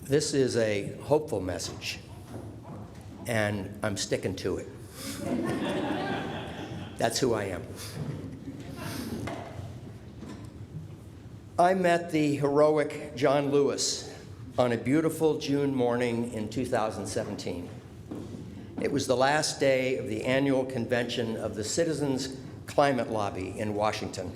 This is a hopeful message, and I'm sticking to it. That's who I am. I met the heroic John Lewis on a beautiful June morning in 2017. It was the last day of the annual convention of the Citizens Climate Lobby in Washington,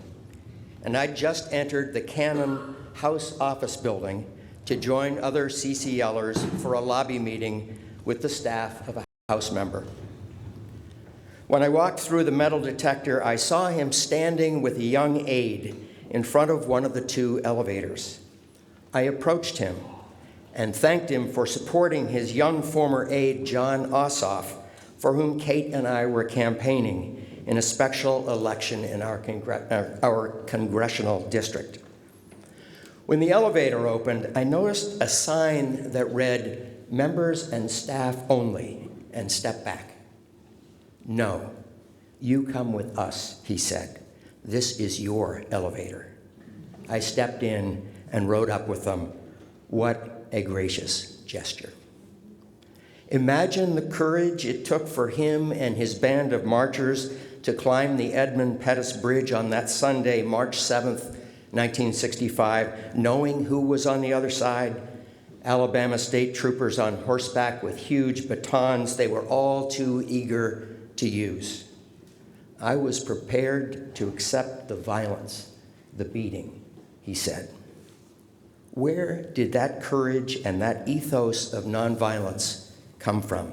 and I'd just entered the Cannon House office building to join other CCLers for a lobby meeting with the staff of a House member. When I walked through the metal detector, I saw him standing with a young aide in front of one of the two elevators. I approached him and thanked him for supporting his young former aide, John Ossoff, for whom Kate and I were campaigning in a special election in our congressional district. When the elevator opened, I noticed a sign that read, "Members and staff only," and stepped back. "No, you come with us," he said. "This is your elevator." I stepped in and rode up with them. What a gracious gesture. Imagine the courage it took for him and his band of marchers to climb the Edmund Pettus Bridge on that Sunday, March 7th, 1965, knowing who was on the other side. Alabama state troopers on horseback with huge batons they were all too eager to use. I was prepared to accept the violence, the beating, he said. Where did that courage and that ethos of nonviolence come from?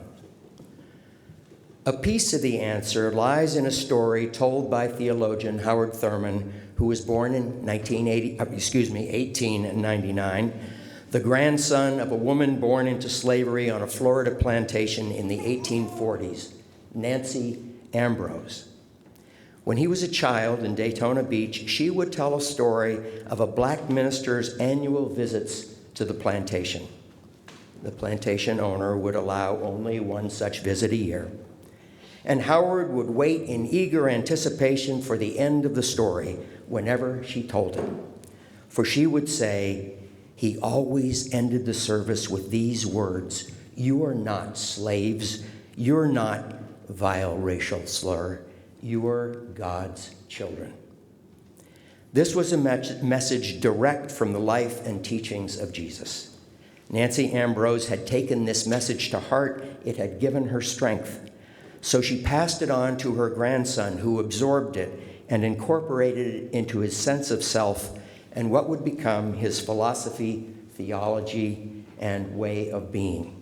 A piece of the answer lies in a story told by theologian Howard Thurman, who was born in 1899, the grandson of a woman born into slavery on a Florida plantation in the 1840s, Nancy Ambrose. When he was a child in Daytona Beach, she would tell a story of a black minister's annual visits to the plantation. The plantation owner would allow only one such visit a year. And Howard would wait in eager anticipation for the end of the story whenever she told him. For she would say, he always ended the service with these words, "You are not slaves. You're not," vile racial slur, "you are God's children." This was a message direct from the life and teachings of Jesus. Nancy Ambrose had taken this message to heart. It had given her strength. So she passed it on to her grandson, who absorbed it and incorporated it into his sense of self and what would become his philosophy, theology, and way of being.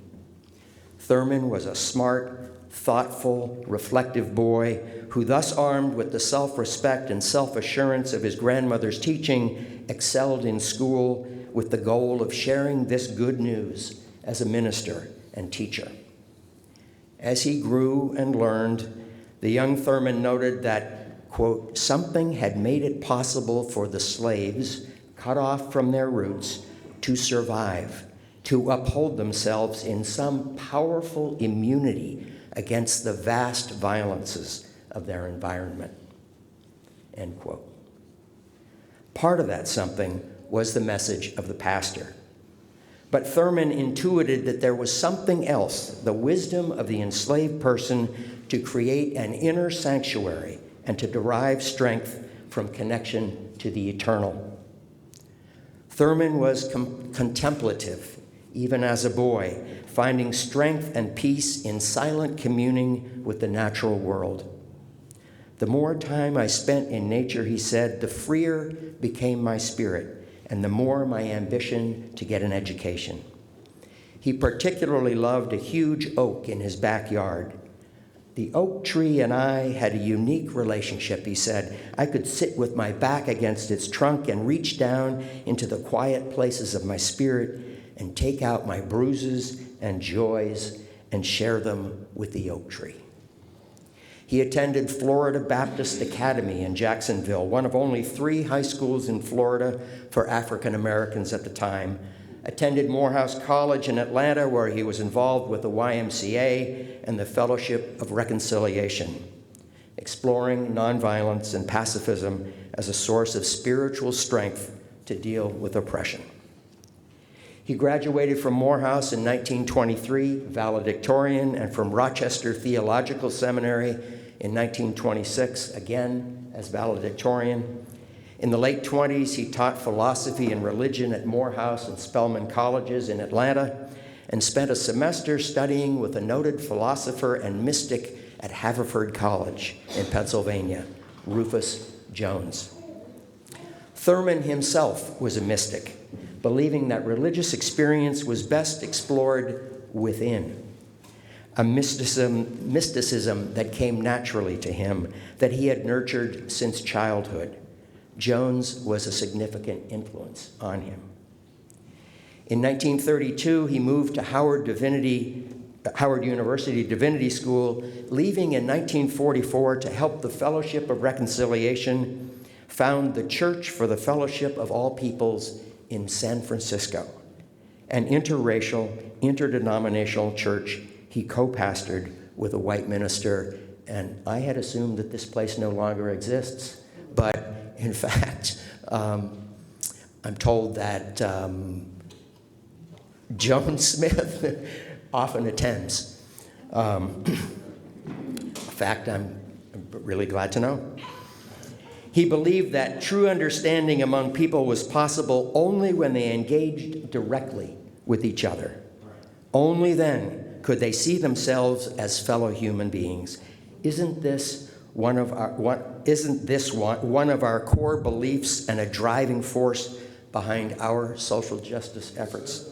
Thurman was a smart, thoughtful, reflective boy who, thus armed with the self-respect and self-assurance of his grandmother's teaching, excelled in school with the goal of sharing this good news as a minister and teacher. As he grew and learned, the young Thurman noted that, quote, something had made it possible for the slaves, cut off from their roots, to survive, to uphold themselves in some powerful immunity against the vast violences of their environment, end quote. Part of that something was the message of the pastor. But Thurman intuited that there was something else, the wisdom of the enslaved person to create an inner sanctuary and to derive strength from connection to the eternal. Thurman was contemplative, even as a boy, finding strength and peace in silent communing with the natural world. The more time I spent in nature, he said, the freer became my spirit, and the more my ambition to get an education. He particularly loved a huge oak in his backyard. The oak tree and I had a unique relationship, he said. I could sit with my back against its trunk and reach down into the quiet places of my spirit and take out my bruises and joys and share them with the oak tree. He attended Florida Baptist Academy in Jacksonville, one of only 3 high schools in Florida for African Americans at the time, attended Morehouse College in Atlanta, where he was involved with the YMCA and the Fellowship of Reconciliation, exploring nonviolence and pacifism as a source of spiritual strength to deal with oppression. He graduated from Morehouse in 1923, valedictorian, and from Rochester Theological Seminary in 1926, again as valedictorian. In the late 20s, he taught philosophy and religion at Morehouse and Spelman colleges in Atlanta, and spent a semester studying with a noted philosopher and mystic at Haverford College in Pennsylvania, Rufus Jones. Thurman himself was a mystic, believing that religious experience was best explored within. A mysticism that came naturally to him, that he had nurtured since childhood. Jones was a significant influence on him. In 1932, he moved to Howard University Divinity School, leaving in 1944 to help the Fellowship of Reconciliation found the Church for the Fellowship of All Peoples in San Francisco, an interracial, interdenominational church he co-pastored with a white minister. And I had assumed that this place no longer exists, but in fact, I'm told that Joan Smith often attends. A fact I'm really glad to know. He believed that true understanding among people was possible only when they engaged directly with each other. Only then could they see themselves as fellow human beings. Isn't this one of our core beliefs and a driving force behind our social justice efforts?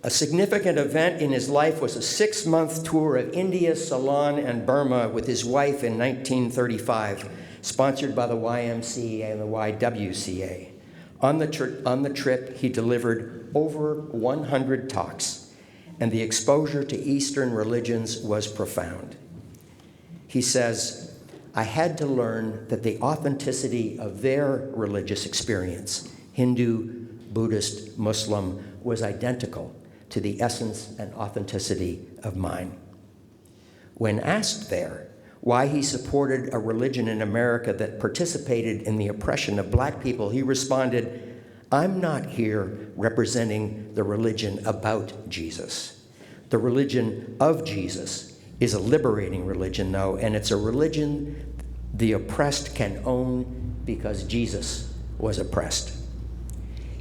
A significant event in his life was a 6-month tour of India, Ceylon, and Burma with his wife in 1935, sponsored by the YMCA and the YWCA. On the trip, he delivered over 100 talks, and the exposure to Eastern religions was profound. He says, I had to learn that the authenticity of their religious experience, Hindu, Buddhist, Muslim, was identical to the essence and authenticity of mine. When asked there why he supported a religion in America that participated in the oppression of black people, he responded, I'm not here representing the religion about Jesus. The religion of Jesus is a liberating religion, though, and it's a religion the oppressed can own because Jesus was oppressed.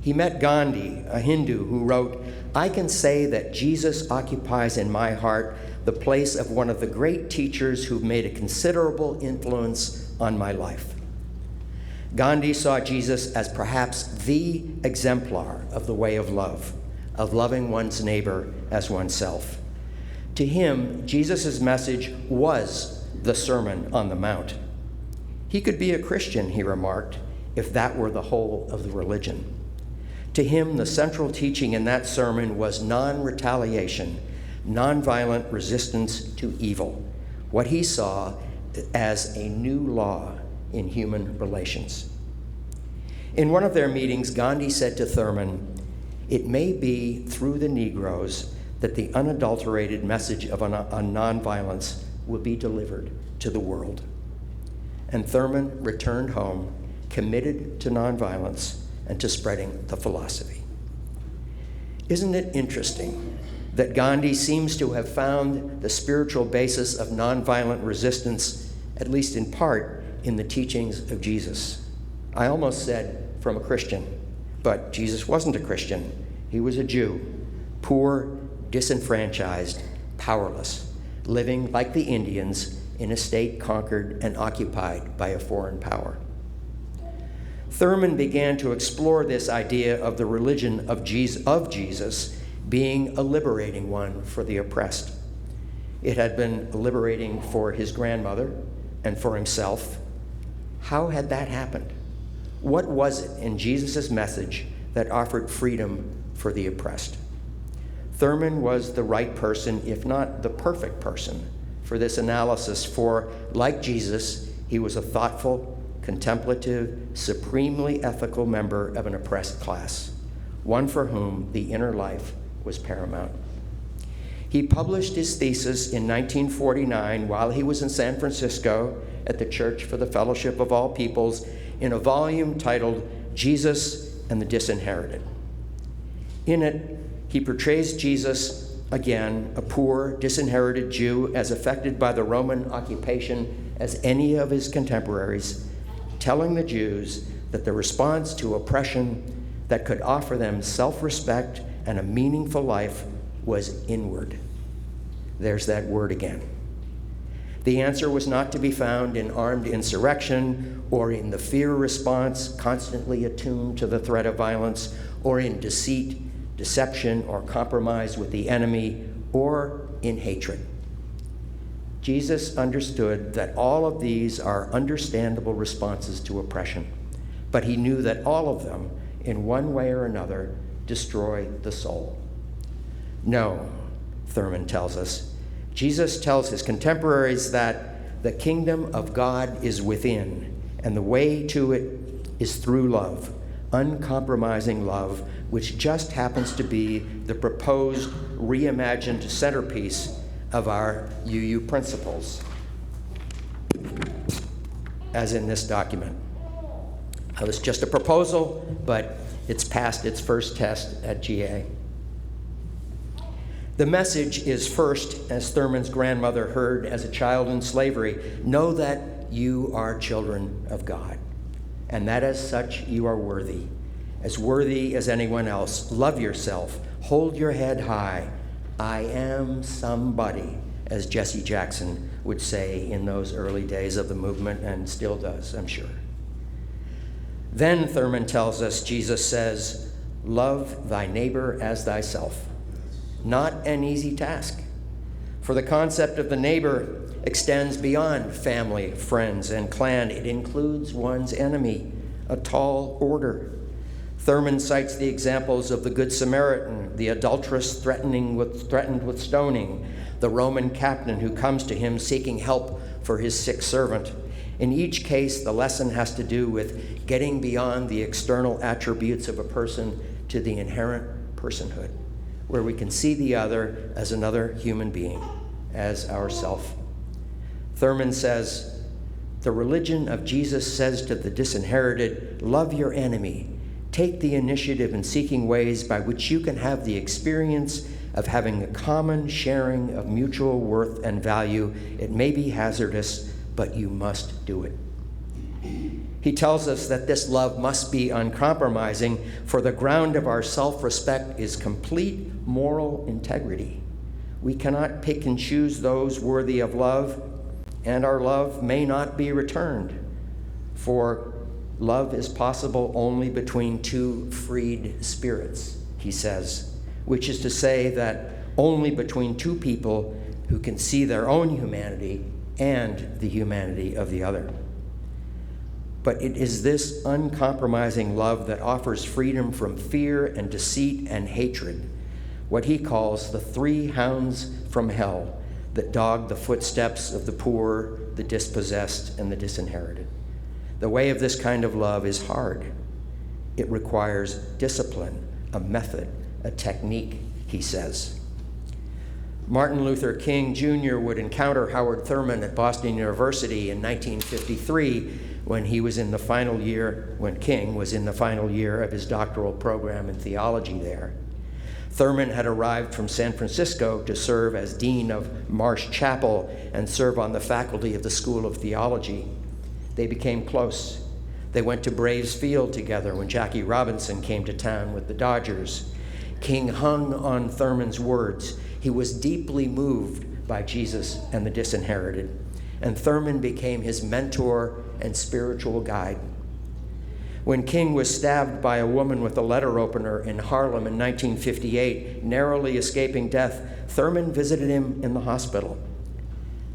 He met Gandhi, a Hindu, who wrote, I can say that Jesus occupies in my heart the place of one of the great teachers who've made a considerable influence on my life. Gandhi saw Jesus as perhaps the exemplar of the way of loving one's neighbor as oneself. To him, Jesus' message was the Sermon on the Mount. He could be a Christian, he remarked, if that were the whole of the religion. To him, the central teaching in that sermon was non-retaliation, nonviolent resistance to evil, what he saw as a new law in human relations. In one of their meetings, Gandhi said to Thurman, it may be through the Negroes that the unadulterated message of nonviolence will be delivered to the world. And Thurman returned home, committed to nonviolence and to spreading the philosophy. Isn't it interesting that Gandhi seems to have found the spiritual basis of nonviolent resistance, at least in part, in the teachings of Jesus? I almost said from a Christian, but Jesus wasn't a Christian. He was a Jew, poor, disenfranchised, powerless, living like the Indians in a state conquered and occupied by a foreign power. Thurman began to explore this idea of the religion of Jesus being a liberating one for the oppressed. It had been liberating for his grandmother and for himself. How had that happened? What was it in Jesus' message that offered freedom for the oppressed? Thurman was the right person, if not the perfect person, for this analysis, for, like Jesus, he was a thoughtful, contemplative, supremely ethical member of an oppressed class, one for whom the inner life was paramount. He published his thesis in 1949 while he was in San Francisco at the Church for the Fellowship of All Peoples in a volume titled Jesus and the Disinherited. In it, he portrays Jesus, again, a poor, disinherited Jew, as affected by the Roman occupation as any of his contemporaries, telling the Jews that the response to oppression that could offer them self-respect and a meaningful life was inward. There's that word again. The answer was not to be found in armed insurrection or in the fear response constantly attuned to the threat of violence, or in deceit, deception, or compromise with the enemy, or in hatred. Jesus understood that all of these are understandable responses to oppression, but he knew that all of them, in one way or another, destroy the soul. No, Thurman tells us, Jesus tells his contemporaries that the kingdom of God is within, and the way to it is through love, uncompromising love, which just happens to be the proposed reimagined centerpiece of our UU principles, as in this document. Now, it's just a proposal, but it's passed its first test at GA. The message is first, as Thurman's grandmother heard as a child in slavery, know that you are children of God, and that as such you are worthy as anyone else. Love yourself, hold your head high. I am somebody, as Jesse Jackson would say in those early days of the movement, and still does, I'm sure. Then Thurman tells us, Jesus says, love thy neighbor as thyself. Not an easy task, for the concept of the neighbor extends beyond family, friends, and clan. It includes one's enemy, a tall order. Thurman cites the examples of the Good Samaritan, the adulteress threatened with stoning, the Roman captain who comes to him seeking help for his sick servant. In each case, the lesson has to do with getting beyond the external attributes of a person to the inherent personhood, where we can see the other as another human being, as ourself. Thurman says, the religion of Jesus says to the disinherited, love your enemy. Take the initiative in seeking ways by which you can have the experience of having a common sharing of mutual worth and value. It may be hazardous, but you must do it. He tells us that this love must be uncompromising, for the ground of our self-respect is complete moral integrity. We cannot pick and choose those worthy of love, and our love may not be returned, for love is possible only between two freed spirits, he says, which is to say that only between two people who can see their own humanity and the humanity of the other. But it is this uncompromising love that offers freedom from fear and deceit and hatred, what he calls the three hounds from hell that dog the footsteps of the poor, the dispossessed, and the disinherited. The way of this kind of love is hard. It requires discipline, a method, a technique, he says. Martin Luther King Jr. would encounter Howard Thurman at Boston University in 1953 when King was in the final year of his doctoral program in theology there. Thurman had arrived from San Francisco to serve as dean of Marsh Chapel and serve on the faculty of the School of Theology. They became close. They went to Braves Field together when Jackie Robinson came to town with the Dodgers. King hung on Thurman's words. He was deeply moved by Jesus and the disinherited, and Thurman became his mentor and spiritual guide. When King was stabbed by a woman with a letter opener in Harlem in 1958, narrowly escaping death, Thurman visited him in the hospital.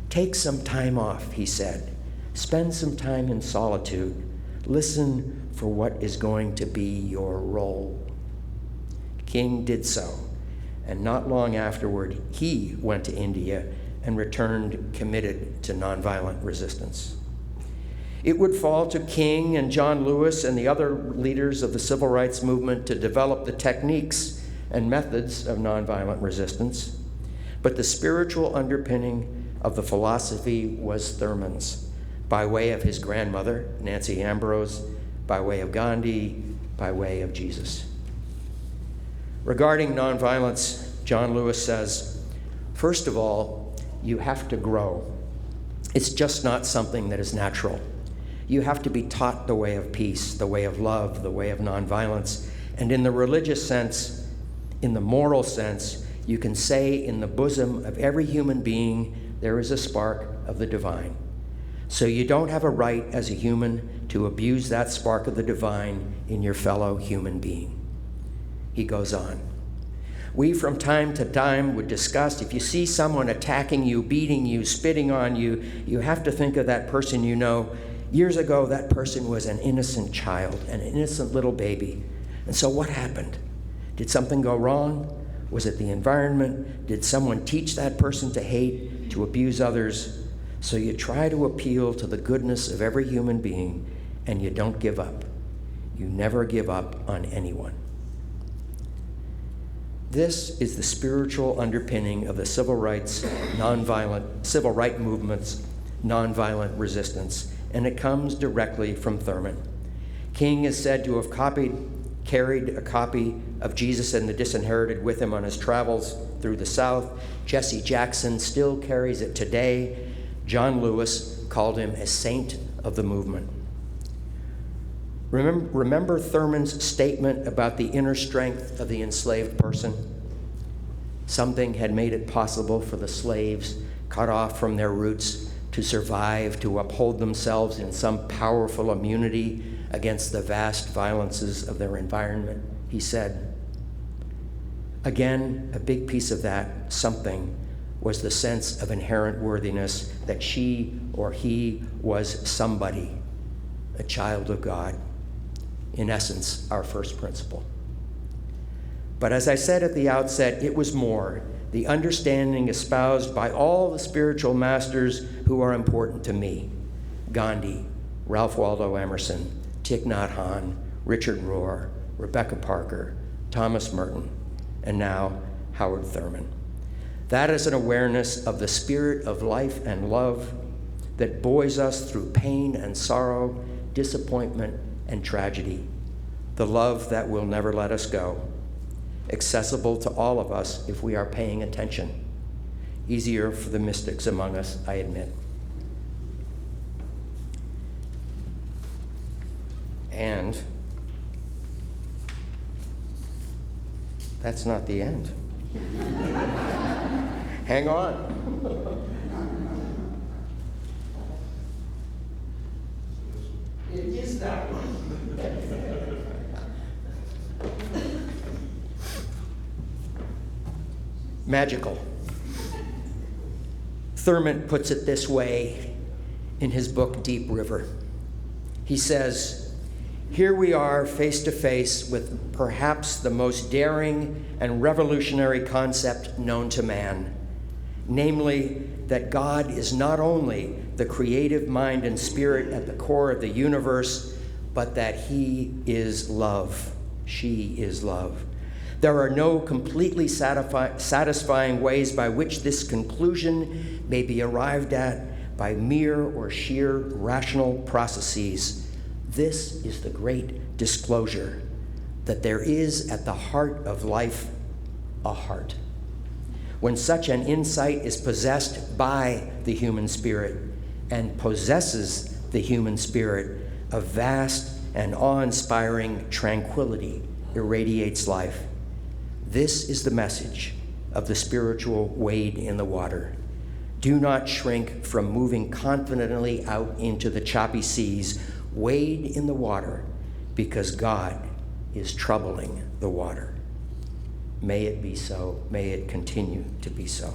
Take some time off, he said. Spend some time in solitude. Listen for what is going to be your role. King did so, and not long afterward, he went to India and returned committed to nonviolent resistance. It would fall to King and John Lewis and the other leaders of the civil rights movement to develop the techniques and methods of nonviolent resistance, but the spiritual underpinning of the philosophy was Thurman's, by way of his grandmother, Nancy Ambrose, by way of Gandhi, by way of Jesus. Regarding nonviolence, John Lewis says, first of all, you have to grow. It's just not something that is natural. You have to be taught the way of peace, the way of love, the way of nonviolence. And in the religious sense, in the moral sense, you can say in the bosom of every human being, there is a spark of the divine. So you don't have a right as a human to abuse that spark of the divine in your fellow human being. He goes on. We from time to time would discuss, if you see someone attacking you, beating you, spitting on you, you have to think of that person you know. Years ago, that person was an innocent child, an innocent little baby. And so what happened? Did something go wrong? Was it the environment? Did someone teach that person to hate, to abuse others? So you try to appeal to the goodness of every human being, and you don't give up. You never give up on anyone. This is the spiritual underpinning of the civil rights movements, nonviolent resistance, and it comes directly from Thurman. King is said to have carried a copy of Jesus and the Disinherited with him on his travels through the South. Jesse Jackson still carries it today. John Lewis called him a saint of the movement. Remember Thurman's statement about the inner strength of the enslaved person? Something had made it possible for the slaves cut off from their roots to survive, to uphold themselves in some powerful immunity against the vast violences of their environment, he said. Again, a big piece of that something was the sense of inherent worthiness that she or he was somebody, a child of God. In essence, our first principle. But as I said at the outset, it was more, the understanding espoused by all the spiritual masters who are important to me: Gandhi, Ralph Waldo Emerson, Thich Nhat Hanh, Richard Rohr, Rebecca Parker, Thomas Merton, and now Howard Thurman. That is an awareness of the spirit of life and love that buoys us through pain and sorrow, disappointment and tragedy. The love that will never let us go, accessible to all of us if we are paying attention. Easier for the mystics among us, I admit. And that's not the end. Hang on. It is that one. Magical. Thurman puts it this way in his book, Deep River. He says, here we are face to face with perhaps the most daring and revolutionary concept known to man, namely that God is not only the creative mind and spirit at the core of the universe, but that he is love. She is love. There are no completely satisfying ways by which this conclusion may be arrived at by mere or sheer rational processes. This is the great disclosure, that there is at the heart of life a heart. When such an insight is possessed by the human spirit and possesses the human spirit, a vast and awe-inspiring tranquility irradiates life. This is the message of the spiritual wade in the water. Do not shrink from moving confidently out into the choppy seas. Wade in the water, because God is troubling the water. May it be so. May it continue to be so.